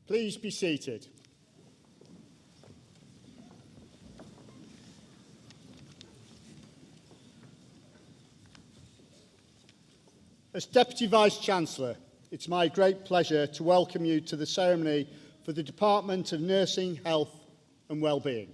Please be seated. As Deputy Vice-Chancellor, it's my great pleasure to welcome you to the ceremony for the Department of Nursing, Health and Wellbeing.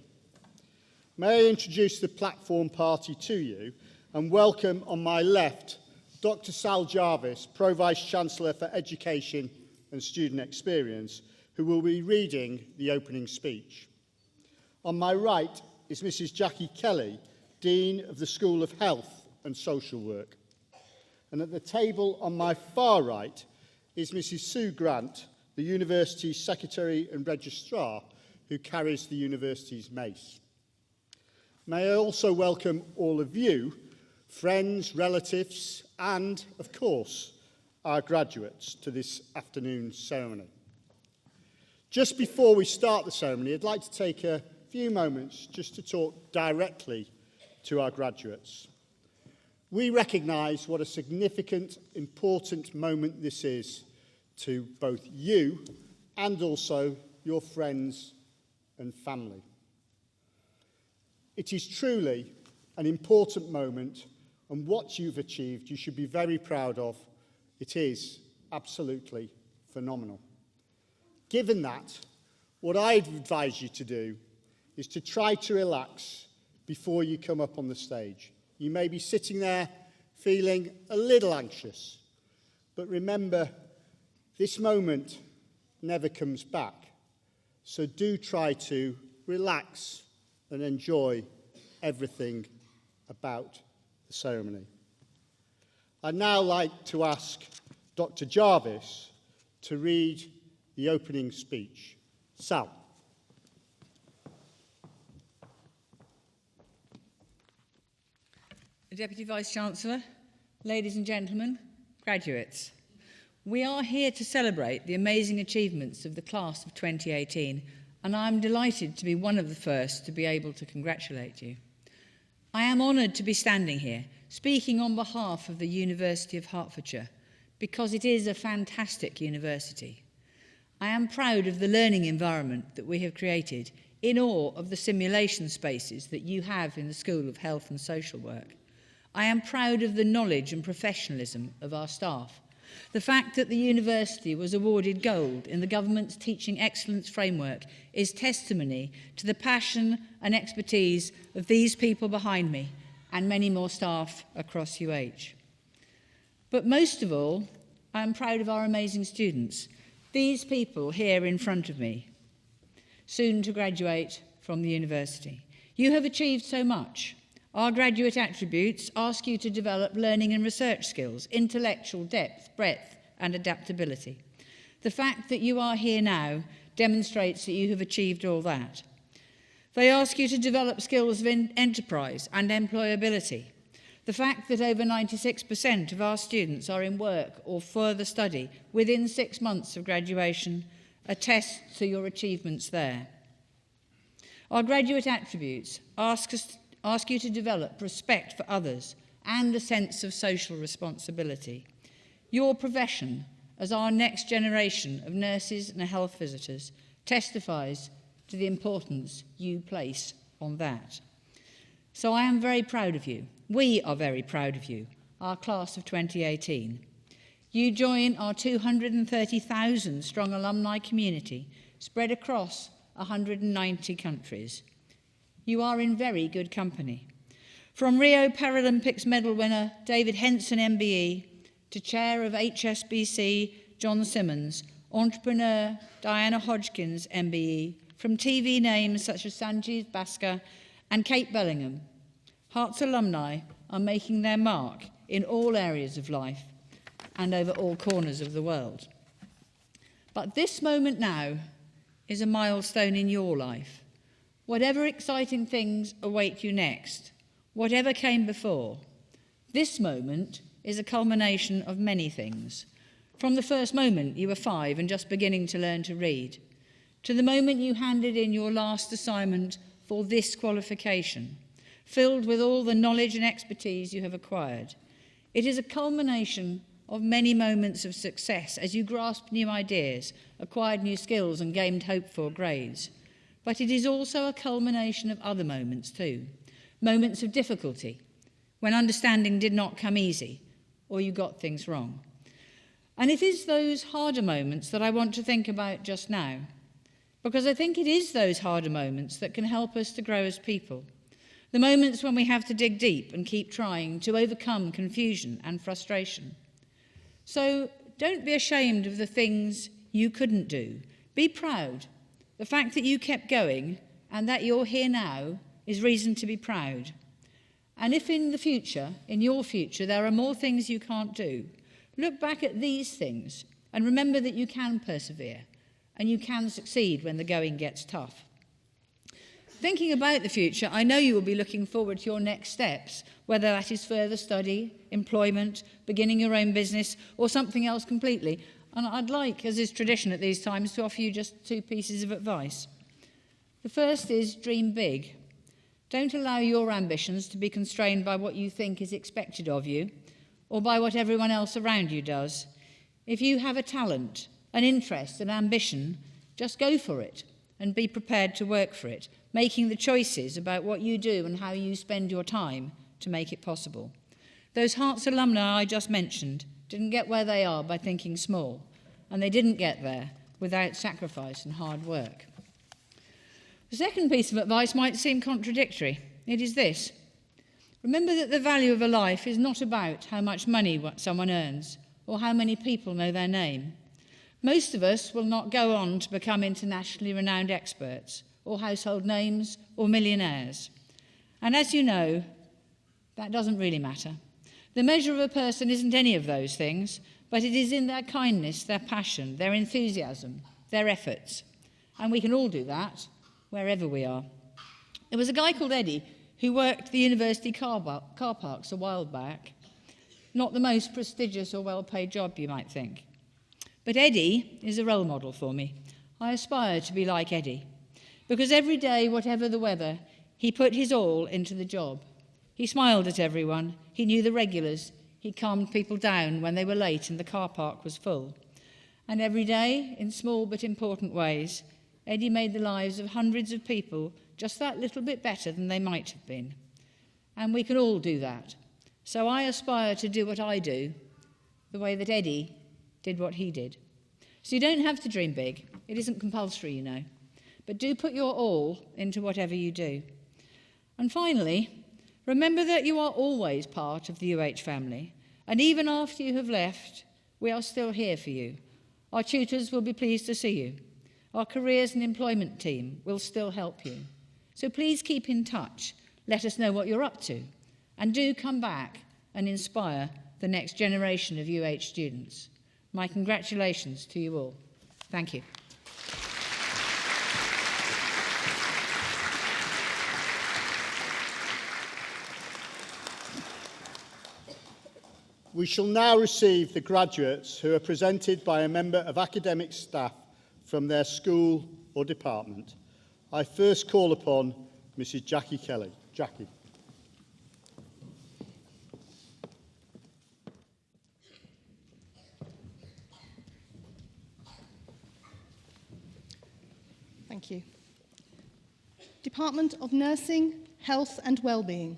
May I introduce the platform party to you and welcome on my left Dr. Sal Jarvis, Pro Vice-Chancellor for Education and Student Experience, who will be reading the opening speech. On my right is Mrs. Jackie Kelly, Dean of the School of Health and Social Work. And at the table on my far right is Mrs. Sue Grant, the University's Secretary and Registrar, who carries the University's mace. May I also welcome all of you, friends, relatives, and, of course, our graduates to this afternoon's ceremony. Just before we start the ceremony, I'd like to take a few moments just to talk directly to our graduates. We recognise what a significant, important moment this is to both you and also your friends and family. It is truly an important moment, and what you've achieved you should be very proud of. It is absolutely phenomenal. Given that, what I'd advise you to do is to try to relax before you come up on the stage. You may be sitting there feeling a little anxious, but remember, this moment never comes back. So do try to relax and enjoy everything about the ceremony. I'd now like to ask Dr. Jarvis to read the opening speech. Sal. Deputy Vice-Chancellor, ladies and gentlemen, graduates, we are here to celebrate the amazing achievements of the class of 2018, and I am delighted to be one of the first to be able to congratulate you. I am honoured to be standing here, speaking on behalf of the University of Hertfordshire, because it is a fantastic university. I am proud of the learning environment that we have created, in awe of the simulation spaces that you have in the School of Health and Social Work. I am proud of the knowledge and professionalism of our staff. The fact that the university was awarded gold in the government's Teaching Excellence Framework is testimony to the passion and expertise of these people behind me and many more staff across UH. But most of all, I am proud of our amazing students, these people here in front of me, soon to graduate from the university. You have achieved so much. Our graduate attributes ask you to develop learning and research skills, intellectual depth, breadth, and adaptability. The fact that you are here now demonstrates that you have achieved all that. They ask you to develop skills of enterprise and employability. The fact that over 96% of our students are in work or further study within 6 months of graduation attests to your achievements there. Our graduate attributes ask you to develop respect for others and a sense of social responsibility. Your profession, as our next generation of nurses and health visitors, testifies to the importance you place on that. So I am very proud of you. We are very proud of you, our class of 2018. You join our 230,000 strong alumni community spread across 190 countries. You are in very good company. From Rio Paralympics medal winner David Henson MBE to chair of HSBC John Simmons, entrepreneur Diana Hodgkins MBE, from TV names such as Sanjeev Bhaskar and Kate Bellingham, Herts alumni are making their mark in all areas of life and over all corners of the world. But this moment now is a milestone in your life. Whatever exciting things await you next, whatever came before, this moment is a culmination of many things. From the first moment you were 5 and just beginning to learn to read, to the moment you handed in your last assignment for this qualification, filled with all the knowledge and expertise you have acquired. It is a culmination of many moments of success as you grasped new ideas, acquired new skills and gained hoped-for grades. But it is also a culmination of other moments too. Moments of difficulty, when understanding did not come easy, or you got things wrong. And it is those harder moments that I want to think about just now, because I think it is those harder moments that can help us to grow as people. The moments when we have to dig deep and keep trying to overcome confusion and frustration. So don't be ashamed of the things you couldn't do. Be proud. The fact that you kept going and that you're here now is reason to be proud. And if in the future, in your future, there are more things you can't do, look back at these things and remember that you can persevere and you can succeed when the going gets tough. Thinking about the future, I know you will be looking forward to your next steps, whether that is further study, employment, beginning your own business, or something else completely. And I'd like, as is tradition at these times, to offer you just 2 pieces of advice. The first is dream big. Don't allow your ambitions to be constrained by what you think is expected of you, or by what everyone else around you does. If you have a talent, an interest, an ambition, just go for it and be prepared to work for it, making the choices about what you do and how you spend your time to make it possible. Those Herts alumni I just mentioned didn't get where they are by thinking small, and they didn't get there without sacrifice and hard work. The second piece of advice might seem contradictory. It is this. Remember that the value of a life is not about how much money someone earns or how many people know their name. Most of us will not go on to become internationally renowned experts or household names or millionaires. And as you know, that doesn't really matter. The measure of a person isn't any of those things, but it is in their kindness, their passion, their enthusiasm, their efforts. And we can all do that wherever we are. There was a guy called Eddie who worked the university car parks a while back. Not the most prestigious or well-paid job, you might think. But Eddie is a role model for me. I aspire to be like Eddie, because every day, whatever the weather, he put his all into the job. He smiled at everyone. He knew the regulars. He calmed people down when they were late and the car park was full. And every day, in small but important ways, Eddie made the lives of hundreds of people just that little bit better than they might have been. And we can all do that. So I aspire to do what I do, the way that Eddie did what he did. So you don't have to dream big. It isn't compulsory, you know. But do put your all into whatever you do. And finally, remember that you are always part of the UH family. And even after you have left, we are still here for you. Our tutors will be pleased to see you. Our careers and employment team will still help you. So please keep in touch. Let us know what you're up to. And do come back and inspire the next generation of UH students. My congratulations to you all. Thank you. We shall now receive the graduates who are presented by a member of academic staff from their school or department. I first call upon Mrs. Jackie Kelly. Jackie. Thank you. Department of Nursing, Health and Wellbeing.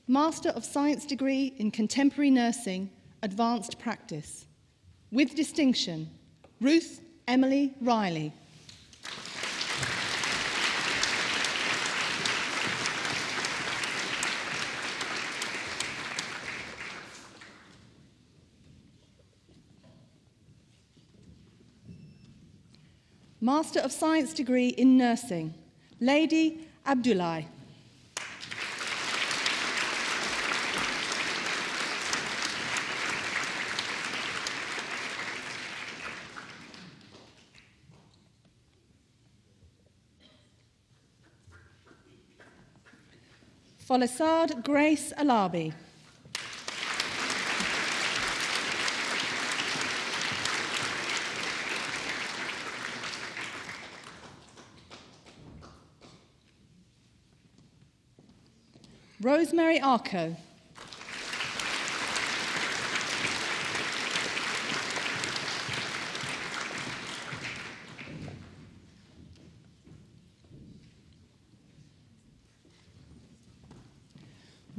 Master of Science degree in Contemporary Nursing, Advanced Practice. With distinction, Ruth Emily Riley. Master of Science degree in Nursing, Lady Abdullahi. Folisade Grace Alabi. Rosemary Arco.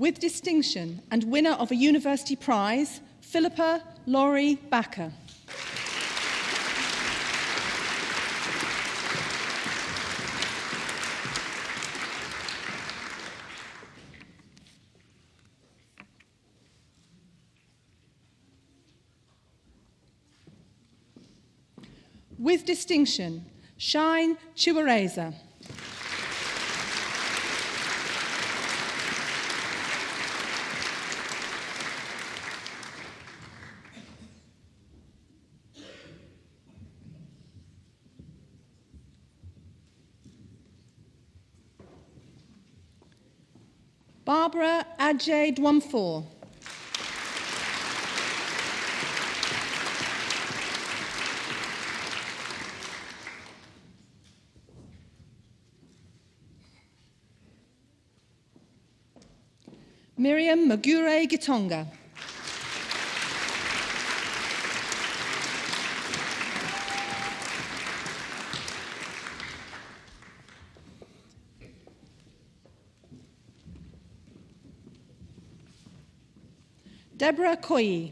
With distinction and winner of a university prize, Philippa Laurie Backer. With distinction, Shine Chiwareza. Barbara Ajay Dwamfor. Miriam Magure Gitonga. Deborah Koyi.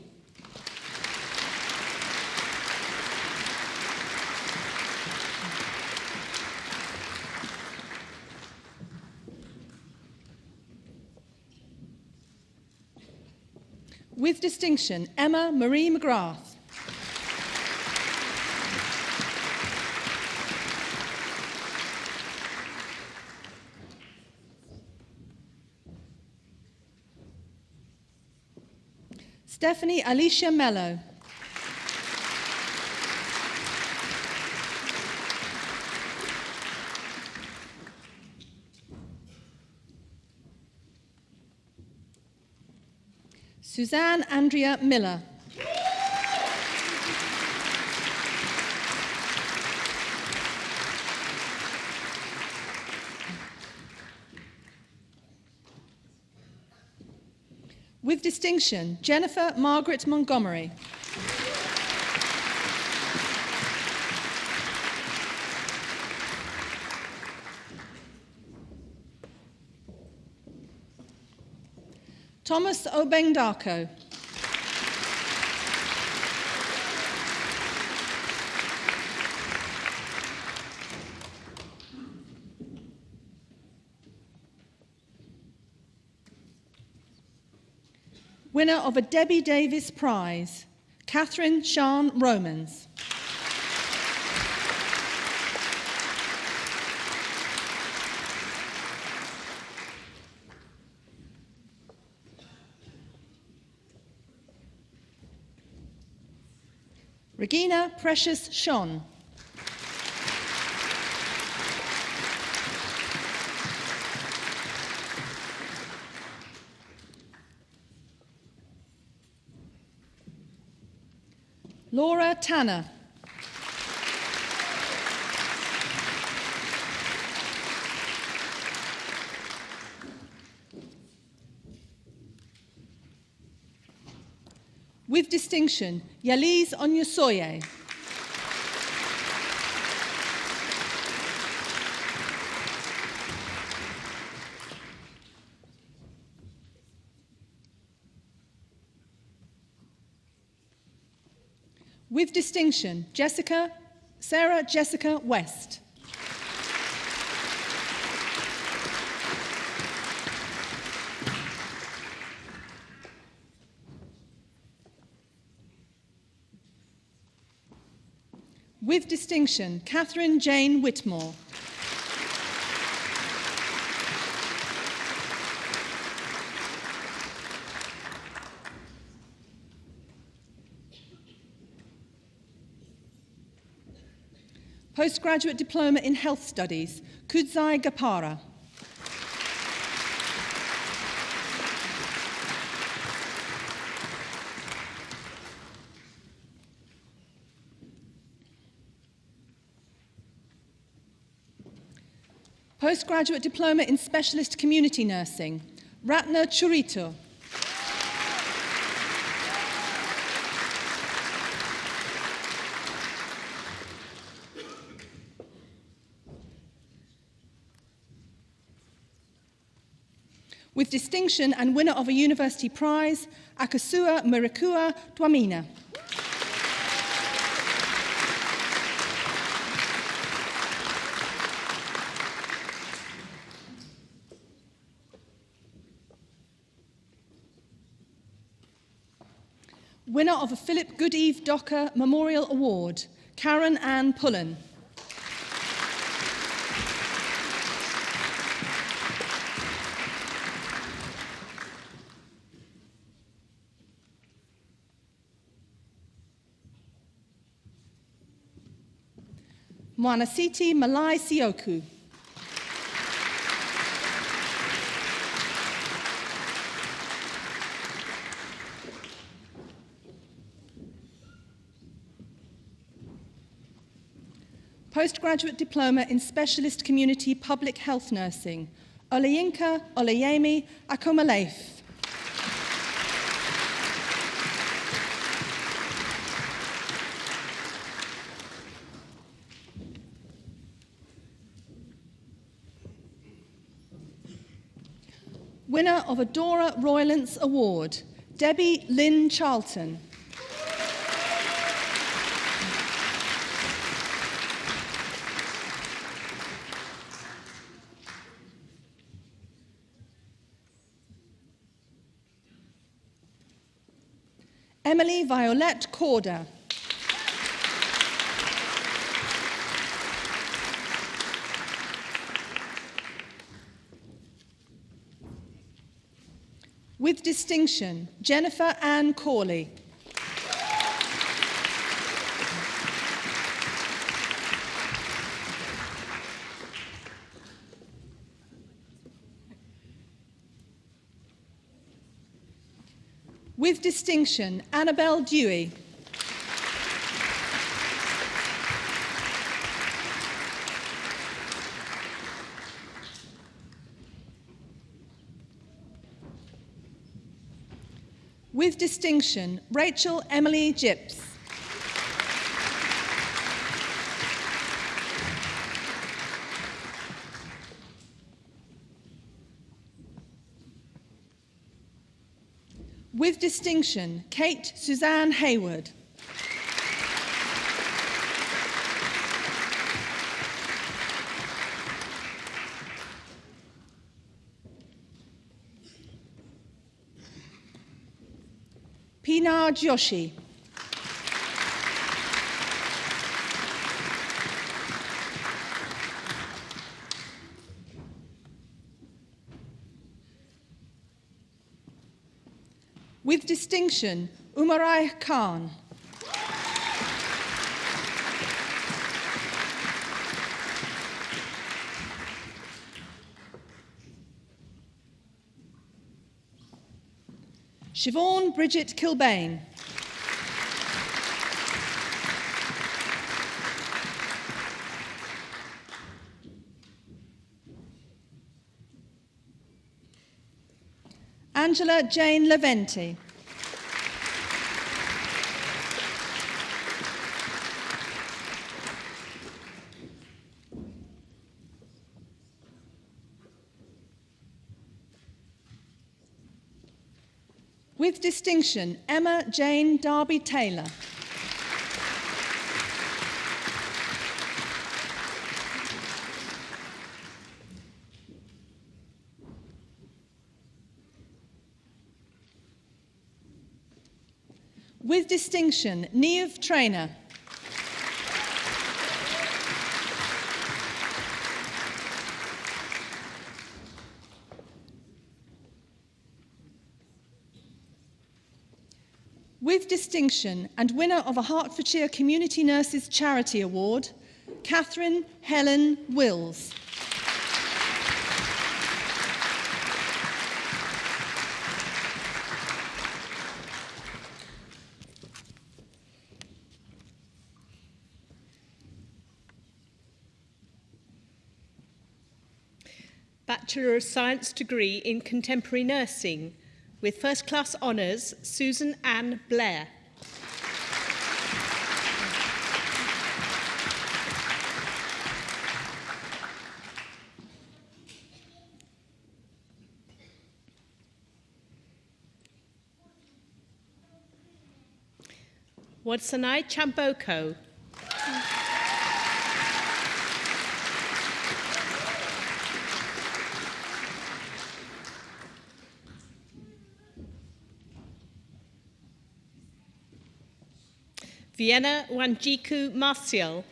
With distinction, Emma Marie McGrath. Stephanie Alicia Mello. Suzanne Andrea Miller. With distinction, Jennifer Margaret Montgomery. Thomas Obengdako. Winner of a Debbie Davis Prize, Catherine Sian Romans. Regina Precious Shon. Laura Tanner. With distinction, Yaliz Onyosoye. With distinction, Sarah Jessica West. With distinction, Catherine Jane Whitmore. Postgraduate Diploma in Health Studies, Kudzai Gapara. Postgraduate Diploma in Specialist Community Nursing, Ratna Churito. With distinction and winner of a university prize, Akasua Murikua Dwamina. Winner of a Philip Goodeve Docker Memorial Award, Karen Ann Pullen. Mwanasiti Malai Sioku. Postgraduate Diploma in Specialist Community Public Health Nursing, Oleyinka Oleyemi Akomaleif. Winner of a Dora Roylance Award, Debbie Lynn Charlton. Emily Violette Corder. With distinction, Jennifer Ann Corley. With distinction, Annabelle Dewey. With distinction, Rachel Emily Gips. With distinction, Kate Suzanne Hayward. Pinar Joshi. With distinction, Umarai Khan. Siobhan Bridget Kilbane. Angela Jane Leventi. With distinction, Emma Jane Darby Taylor. With distinction, Neve Traynor. With distinction and winner of a Hertfordshire Community Nurses Charity Award, Catherine Helen Wills. Bachelor of Science degree in Contemporary Nursing with First Class Honours, Susan Ann Blair. Wadsanai Chamboko. Vienna Wanjiku Martial.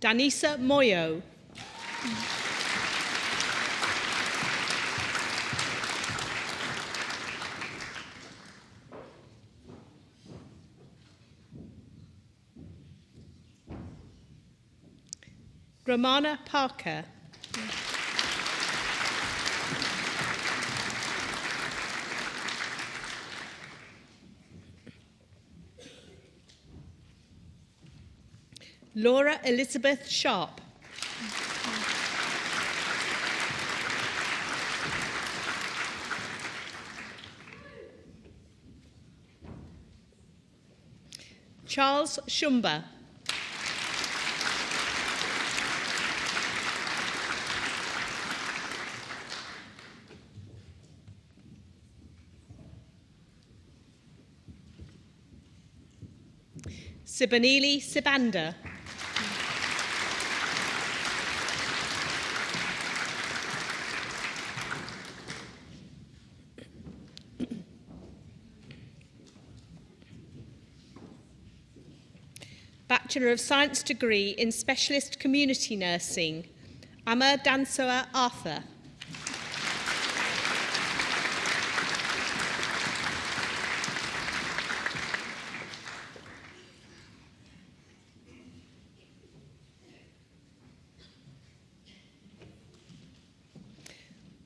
Danisa Moyo. Romana Parker. Laura Elizabeth Sharp. Charles Shumba. Sibanili Sibanda. Bachelor of Science degree in Specialist Community Nursing, Amma Dansoa Arthur.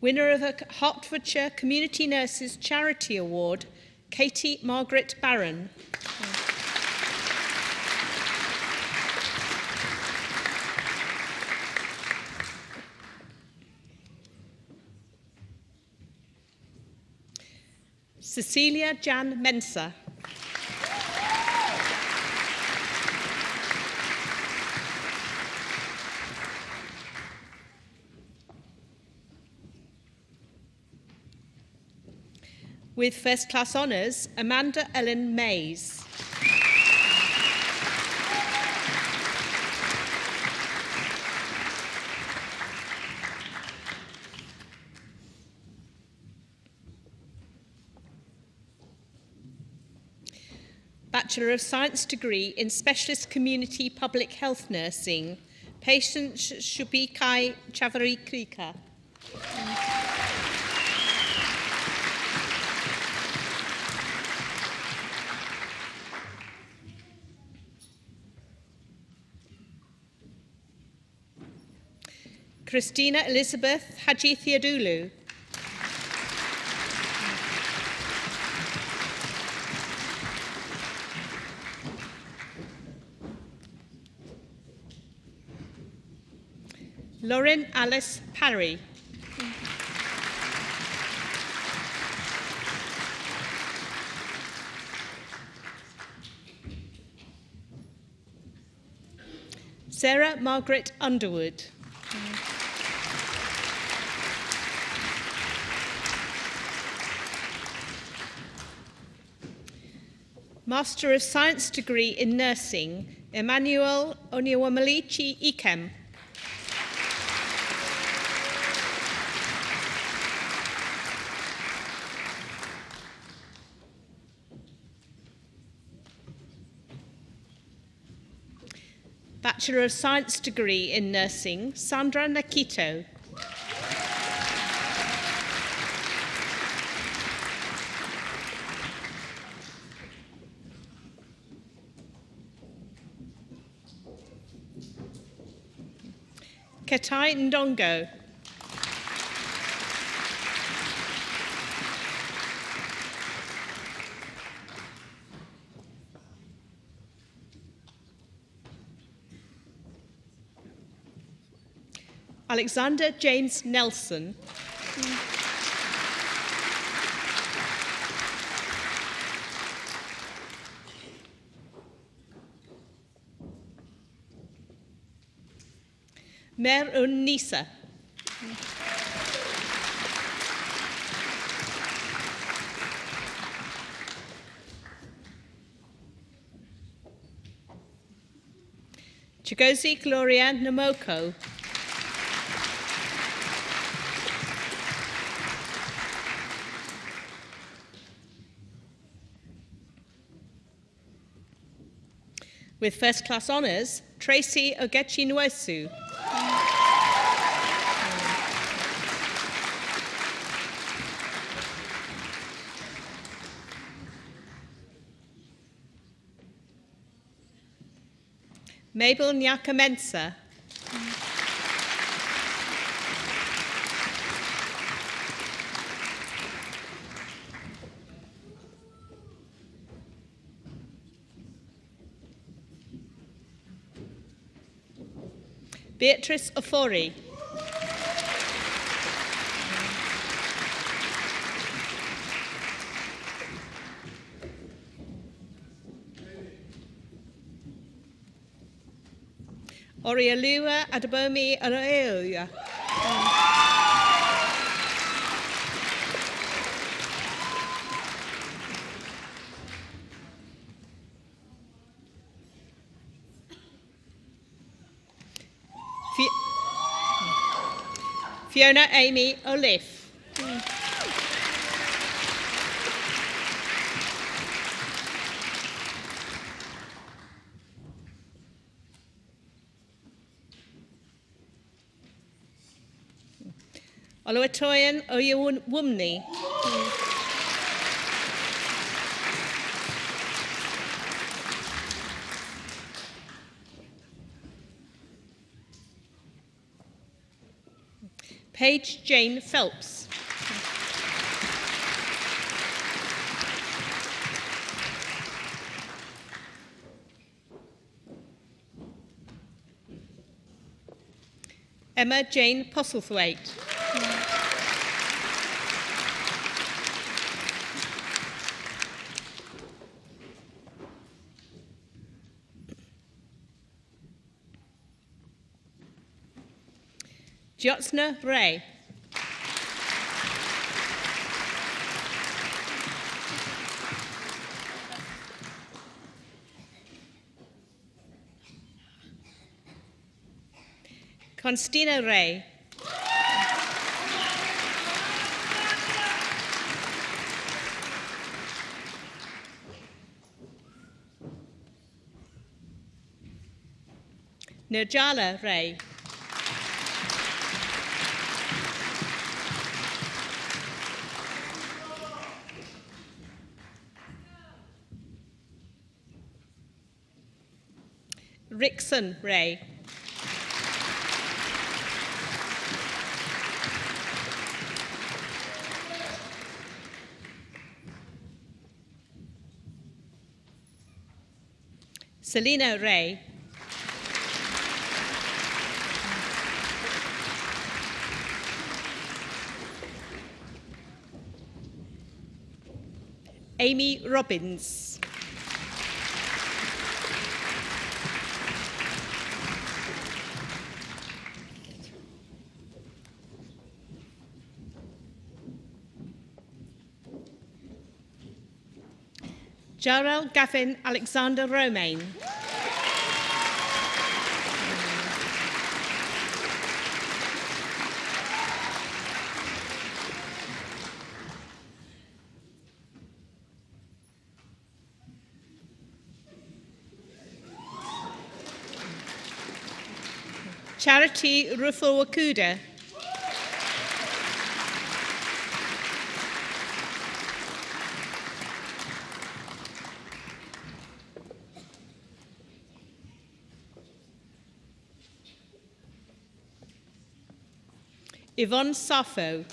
Winner of a Hertfordshire Community Nurses Charity Award, Katie Margaret Barron. Cecilia Jan Mensa. With first class honours, Amanda Ellen Mays. Bachelor of Science degree in Specialist Community Public Health Nursing, Patience Shubikai Chavari Krika. Christina Elizabeth Haji Theodulu. Lauren Alice Parry. Sarah Margaret Underwood. Master of Science degree in Nursing, Emmanuel Onyewamalichi Ikem. Bachelor of Science degree in Nursing, Sandra Nakito. Ketai Ndongo. Alexander James Nelson. Mer un Nisa. Chigozi Gloria Namoko. With first class honours, Tracy Ogechi Nwesu. Mabel Nyaka Mensa. Beatrice Ofori. Oriolua Adabomi Araeoya. Fiona Amy Olive. Oluwatoyin Oyewumni. Paige Jane Phelps. Emma Jane Postlethwaite. Jyotsna Ray. Constina Ray. Nirjala Ray. Rickson Ray. Selena Ray. Amy Robbins. Jarrell Gavin Alexander Romaine. Charity Rufo Wakuda. Yvonne Safo.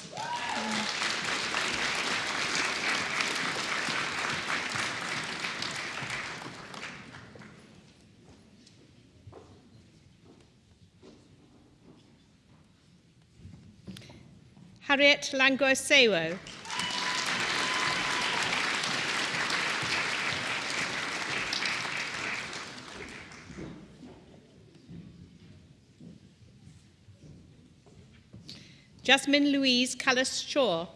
Harriet Langoa-Sewo. Jasmine Louise Callis-Shaw.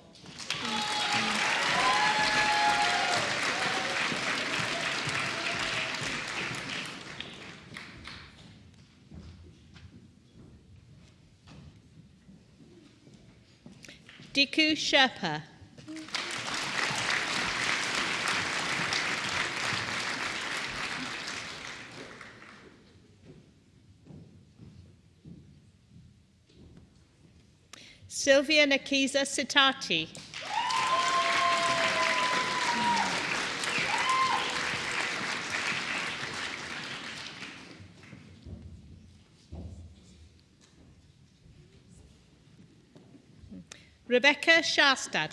Diku Sherpa. Sylvia Nakiza Sitati. Rebecca Sharstad.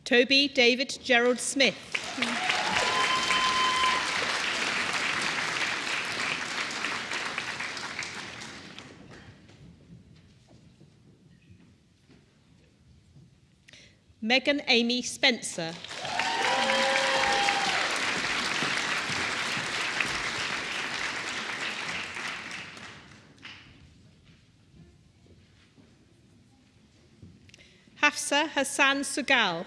Toby David Gerald Smith. Megan Amy Spencer. Hafsa Hassan Sugal.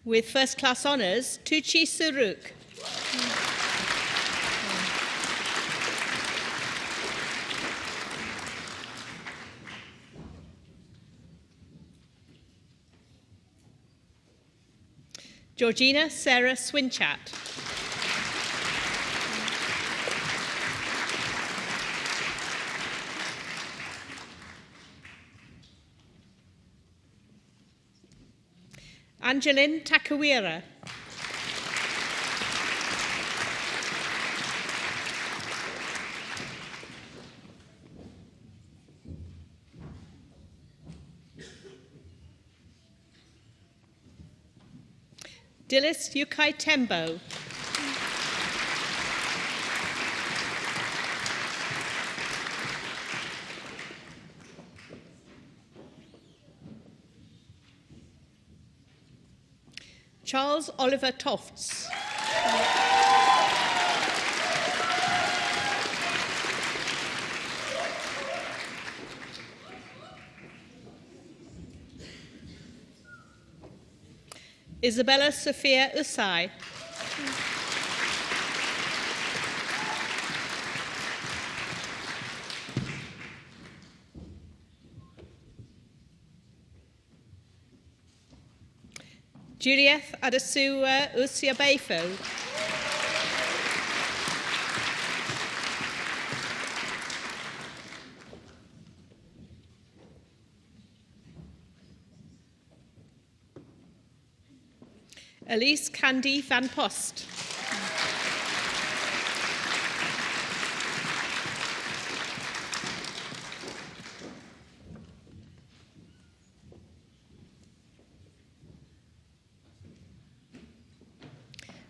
With first class honours, Tucci Suruk. Georgina Sarah Swinchat. Angeline Takawira. Dilys Yukai Tembo. Charles Oliver Tofts. Isabella Sophia Usai. Julieth Adesua Usiabefo. Elise Candy Van Post.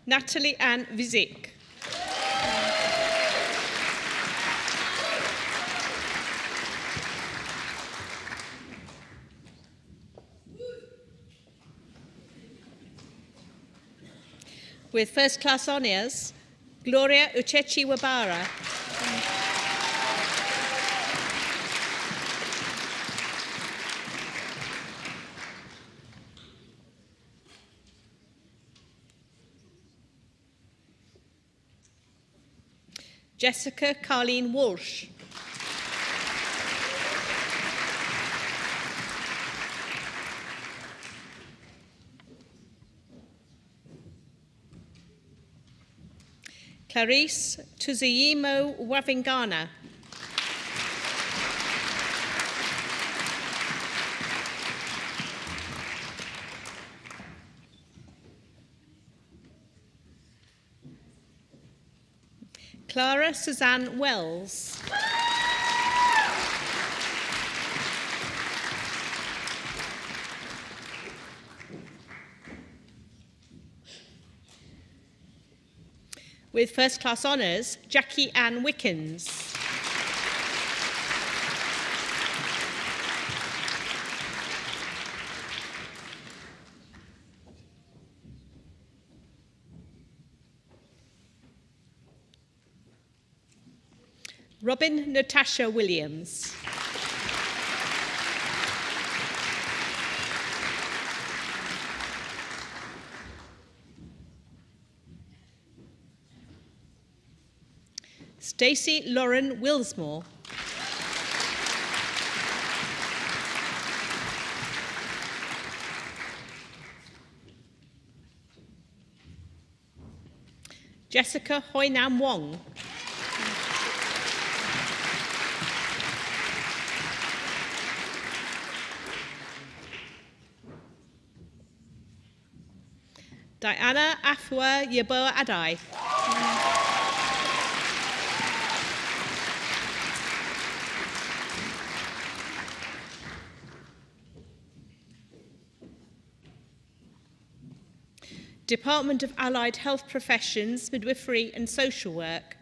Natalie Ann Vizik. With first class honours, Gloria Uchechi Wabara. Jessica Carleen Walsh. Clarice Tuziyimo Wavingana. Clara Suzanne Wells. With first class honours, Jackie Ann Wickens. Robin Natasha Williams. Stacey Lauren Willsmore. Jessica Hoynam Wong. Diana Afua Yeboah Adai. Department of Allied Health Professions, Midwifery and Social Work.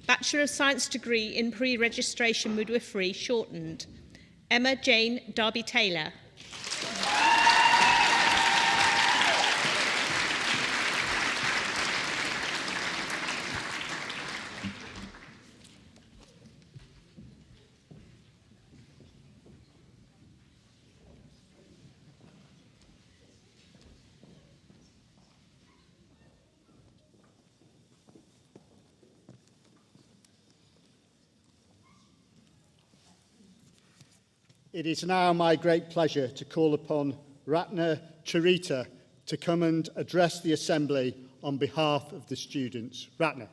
Bachelor of Science degree in pre-registration midwifery, shortened. Emma Jane Darby-Taylor. It is now my great pleasure to call upon Ratna Charita to come and address the Assembly on behalf of the students. Ratna.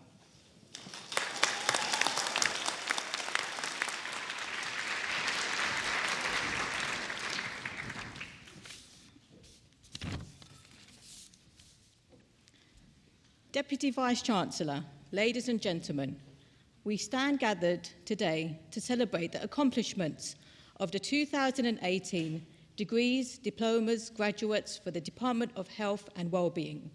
Deputy Vice-Chancellor, ladies and gentlemen, we stand gathered today to celebrate the accomplishments of the 2018 degrees, diplomas, graduates for the Department of Health and Wellbeing.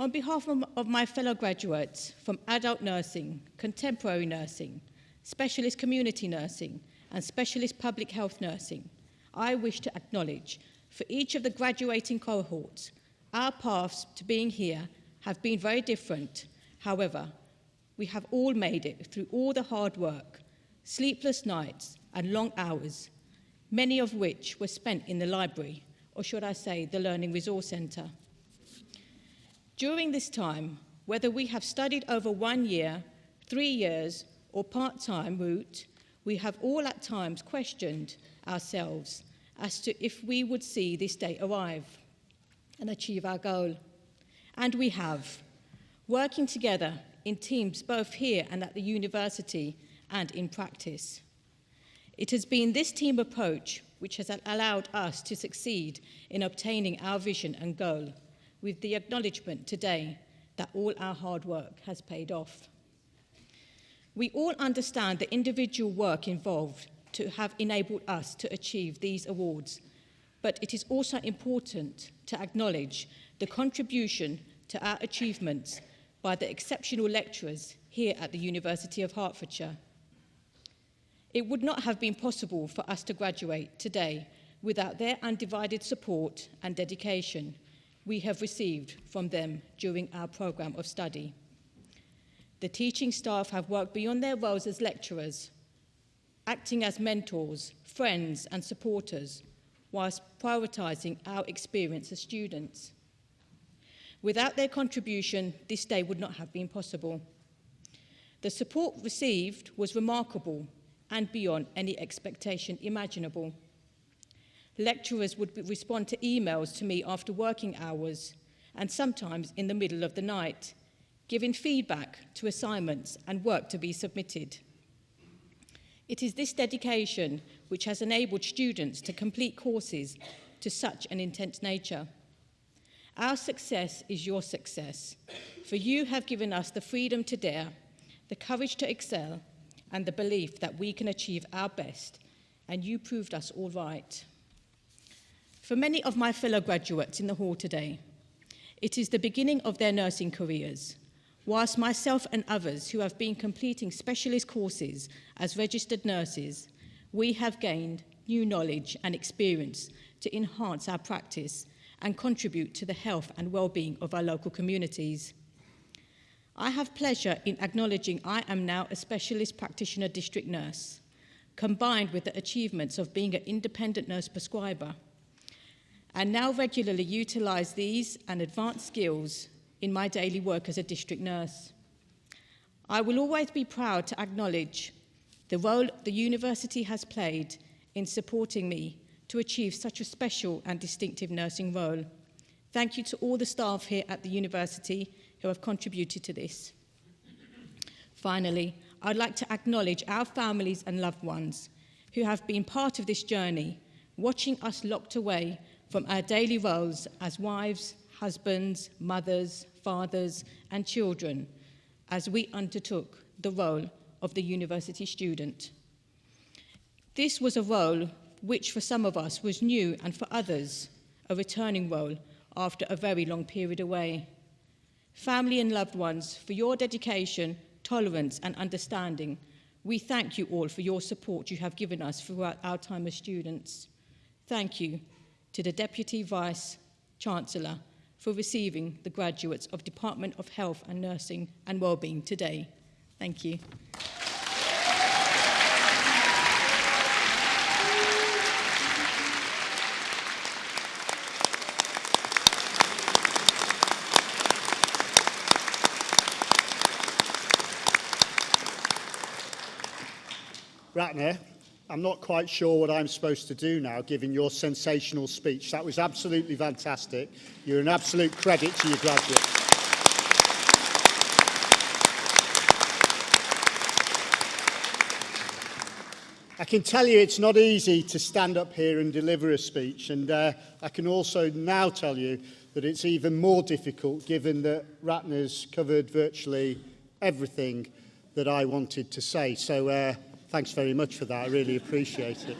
On behalf of my fellow graduates from adult nursing, contemporary nursing, specialist community nursing, and specialist public health nursing, I wish to acknowledge for each of the graduating cohorts, our paths to being here have been very different. However, we have all made it through all the hard work, sleepless nights, and long hours, many of which were spent in the library, or should I say, the Learning Resource Centre. During this time, whether we have studied over 1 year, 3 years, or part-time route, we have all at times questioned ourselves as to if we would see this day arrive and achieve our goal. And we have, working together in teams both here and at the university and in practice. It has been this team approach which has allowed us to succeed in obtaining our vision and goal, with the acknowledgement today that all our hard work has paid off. We all understand the individual work involved to have enabled us to achieve these awards, but it is also important to acknowledge the contribution to our achievements by the exceptional lecturers here at the University of Hertfordshire. It would not have been possible for us to graduate today without their undivided support and dedication we have received from them during our programme of study. The teaching staff have worked beyond their roles as lecturers, acting as mentors, friends and supporters, whilst prioritising our experience as students. Without their contribution, this day would not have been possible. The support received was remarkable and beyond any expectation imaginable. Lecturers would respond to emails to me after working hours and sometimes in the middle of the night, giving feedback to assignments and work to be submitted. It is this dedication which has enabled students to complete courses to such an intense nature. Our success is your success, for you have given us the freedom to dare, the courage to excel, and the belief that we can achieve our best, and you proved us all right. For many of my fellow graduates in the hall today, it is the beginning of their nursing careers, Whilst myself and others who have been completing specialist courses as registered nurses, we have gained new knowledge and experience to enhance our practice and contribute to the health and well-being of our local communities. I have pleasure in acknowledging I am now a specialist practitioner district nurse, combined with the achievements of being an independent nurse prescriber, and now regularly utilise these and advanced skills in my daily work as a district nurse. I will always be proud to acknowledge the role the university has played in supporting me to achieve such a special and distinctive nursing role. Thank you to all the staff here at the university who have contributed to this. Finally, I'd like to acknowledge our families and loved ones who have been part of this journey, watching us locked away from our daily roles as wives, husbands, mothers, fathers, and children as we undertook the role of the university student. This was a role which for some of us was new, and for others, a returning role after a very long period away. Family and loved ones, for your dedication, tolerance, and understanding, we thank you all for your support you have given us throughout our time as students. Thank you to the Deputy Vice-Chancellor for receiving the graduates of Department of Health and Nursing and Wellbeing today. Thank you. Ratner, I'm not quite sure what I'm supposed to do now, given your sensational speech. That was absolutely fantastic. You're an absolute credit to your graduates. I can tell you it's not easy to stand up here and deliver a speech, and I can also now tell you that it's even more difficult given that Ratner's covered virtually everything that I wanted to say. So thanks very much for that. I really appreciate it.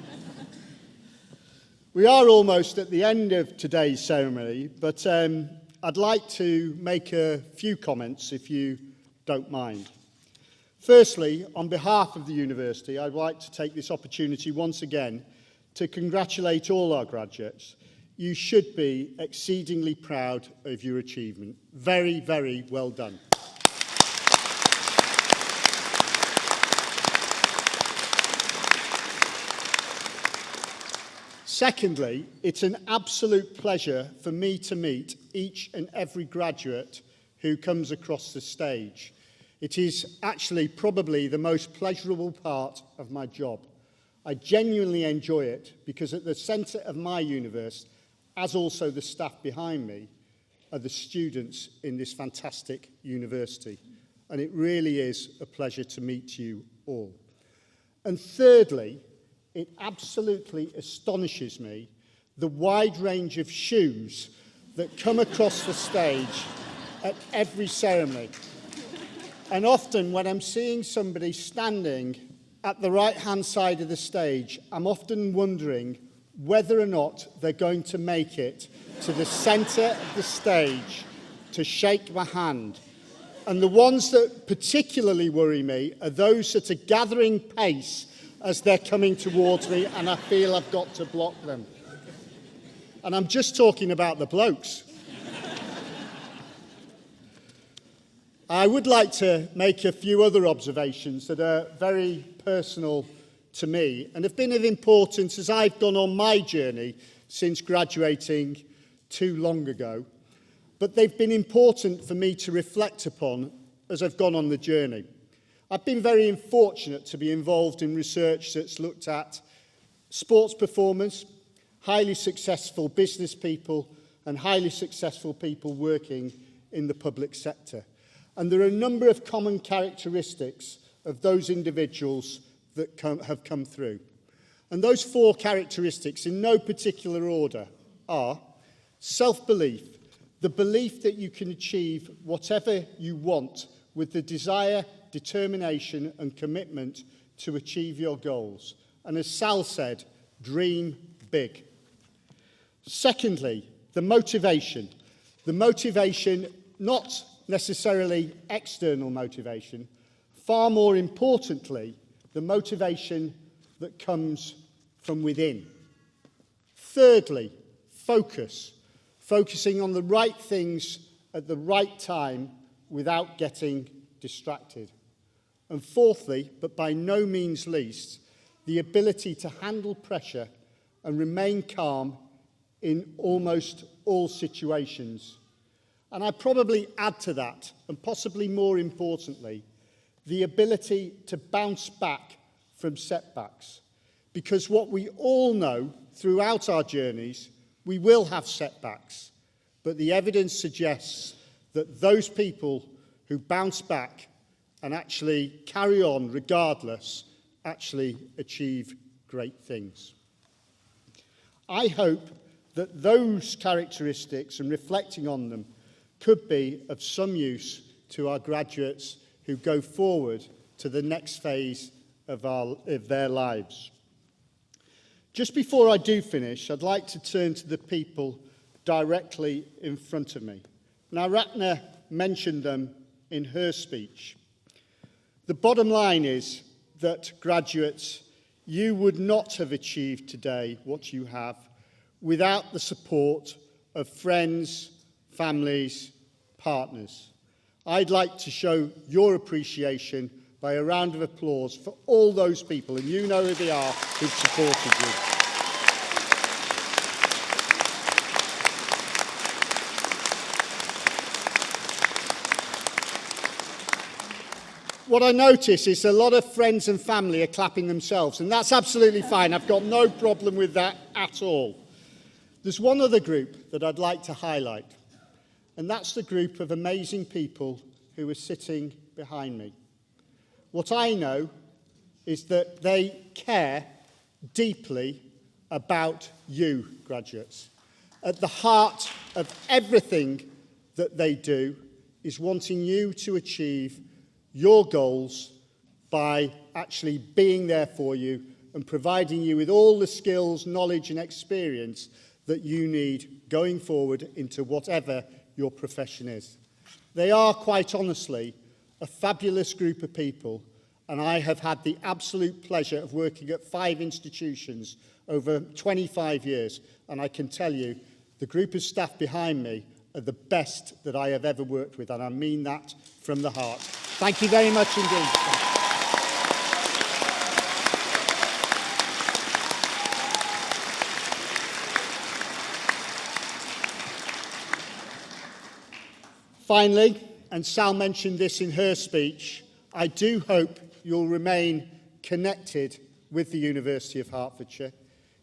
We are almost at the end of today's ceremony, but I'd like to make a few comments, if you don't mind. Firstly, on behalf of the university, I'd like to take this opportunity once again to congratulate all our graduates. You should be exceedingly proud of your achievement. Very, very well done. Secondly, it's an absolute pleasure for me to meet each and every graduate who comes across the stage. It is actually probably the most pleasurable part of my job. I genuinely enjoy it because at the centre of my universe, as also the staff behind me, are the students in this fantastic university. And it really is a pleasure to meet you all. And thirdly, it absolutely astonishes me the wide range of shoes that come across the stage at every ceremony. And often when I'm seeing somebody standing at the right-hand side of the stage, I'm often wondering whether or not they're going to make it to the centre of the stage to shake my hand. And the ones that particularly worry me are those that are gathering pace as they're coming towards me, and I feel I've got to block them. And I'm just talking about the blokes. I would like to make a few other observations that are very personal to me and have been of importance as I've gone on my journey since graduating too long ago. But they've been important for me to reflect upon as I've gone on the journey. I've been very fortunate to be involved in research that's looked at sports performers, highly successful business people, and highly successful people working in the public sector. And there are a number of common characteristics of those individuals that have come through. And those four characteristics, in no particular order, are self-belief, the belief that you can achieve whatever you want with the desire, determination and commitment to achieve your goals. And as Sal said, dream big. Secondly, the motivation. The motivation not necessarily external motivation, far more importantly, the motivation that comes from within. Thirdly, focusing on the right things at the right time without getting distracted. And fourthly, but by no means least, the ability to handle pressure and remain calm in almost all situations. And I'd probably add to that, and possibly more importantly, the ability to bounce back from setbacks. Because what we all know throughout our journeys, we will have setbacks. But the evidence suggests that those people who bounce back and actually carry on regardless actually achieve great things. I hope that those characteristics and reflecting on them could be of some use to our graduates who go forward to the next phase of their lives. Just before I do finish, I'd like to turn to the people directly in front of me. Now, Ratna mentioned them in her speech. The bottom line is that, graduates, you would not have achieved today what you have without the support of friends, families, partners. I'd like to show your appreciation by a round of applause for all those people, and you know who they are, who've supported you. What I notice is a lot of friends and family are clapping themselves, and that's absolutely fine. I've got no problem with that at all. There's one other group that I'd like to highlight, and that's the group of amazing people who are sitting behind me. What I know is that they care deeply about you, graduates. At the heart of everything that they do is wanting you to achieve your goals by actually being there for you and providing you with all the skills, knowledge and experience that you need going forward into whatever your profession is. They are, quite honestly, a fabulous group of people, and I have had the absolute pleasure of working at 5 institutions over 25 years, and I can tell you the group of staff behind me are the best that I have ever worked with, and I mean that from the heart. Thank you very much indeed. Finally, and Sal mentioned this in her speech, I do hope you'll remain connected with the University of Hertfordshire.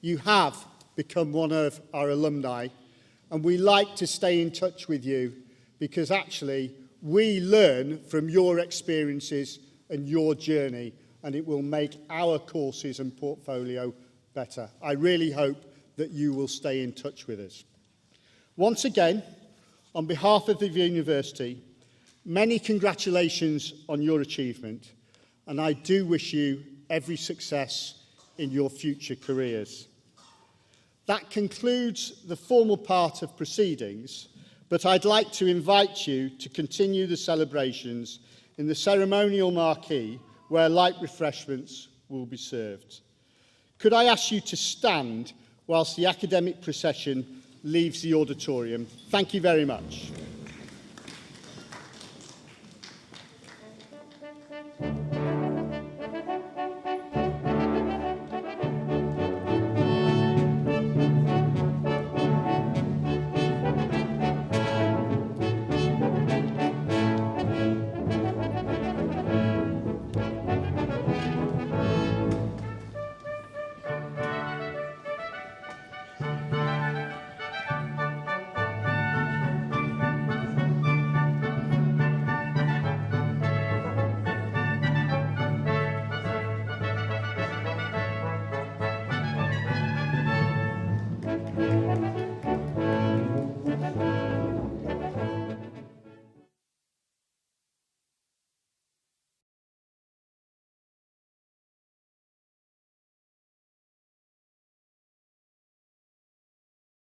You have become one of our alumni, and we like to stay in touch with you because actually we learn from your experiences and your journey, and it will make our courses and portfolio better. I really hope that you will stay in touch with us. Once again, on behalf of the university, many congratulations on your achievement, and I do wish you every success in your future careers. That concludes the formal part of proceedings, but I'd like to invite you to continue the celebrations in the ceremonial marquee where light refreshments will be served. Could I ask you to stand whilst the academic procession leaves the auditorium? Thank you very much.